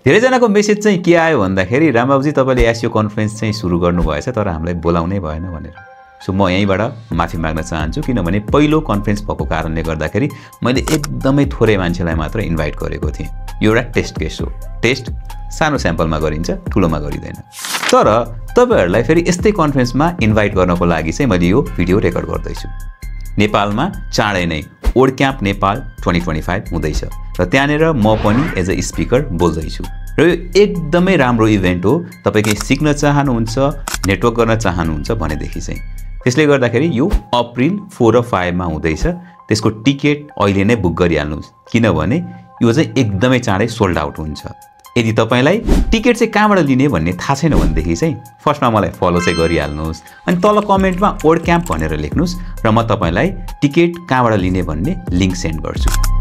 धेरैजनाको मेसेज चाहिँ के आयो भन्दाखेरि रामबाबुजी तपाईँले एसइओ कन्फरेन्स चाहिँ सुरु गर्नुभएछ तर हामीलाई बोलाउनै भएन भनेर। सो म यहीँबाट माफी माग्न चाहन्छु किनभने पहिलो कन्फरेन्स भएको कारणले गर्दाखेरि मैले एकदमै थोरै मान्छेलाई मात्र इन्भाइट गरेको थिएँ। यो एउटा टेस्ट केस हो। टेस्ट सानो स्याम्पलमा गरिन्छ, ठुलोमा गरिँदैन। तर तपाईँहरूलाई फेरि यस्तै कन्फरेन्समा इन्भाइट गर्नको लागि चाहिँ मैले यो भिडियो रेकर्ड गर्दैछु। नेपालमा चाँडै नै ओडक्याम्प नेपाल 2025 हुँदैछ र त्यहाँनिर म पनि एज अ स्पिकर बोल्दैछु र यो एकदमै राम्रो इभेन्ट हो। तपाईँ केही सिक्न चाहनुहुन्छ, नेटवर्क गर्न चाहनुहुन्छ भनेदेखि चाहिँ। त्यसले गर्दाखेरि यो अप्रिल 4 र 5 मा हुँदैछ। त्यसको टिकट अहिले नै बुक गरिहाल्नुहोस् किनभने यो चाहिँ एकदमै चाँडै सोल्ड आउट हुन्छ। यदि तपाईलाई टिकट चाहिँ कहाँबाट लिने भन्ने थाहा छैन भनेदेखि चाहिँ फर्स्टमा मलाई फलो चाहिँ गरिहाल्नुहोस् अनि तल कमेन्टमा ओडक्याम्प भनेर लेख्नुहोस् र म तपाईलाई टिकट कहाँबाट लिने भन्ने लिंक सेन्ड गर्छु।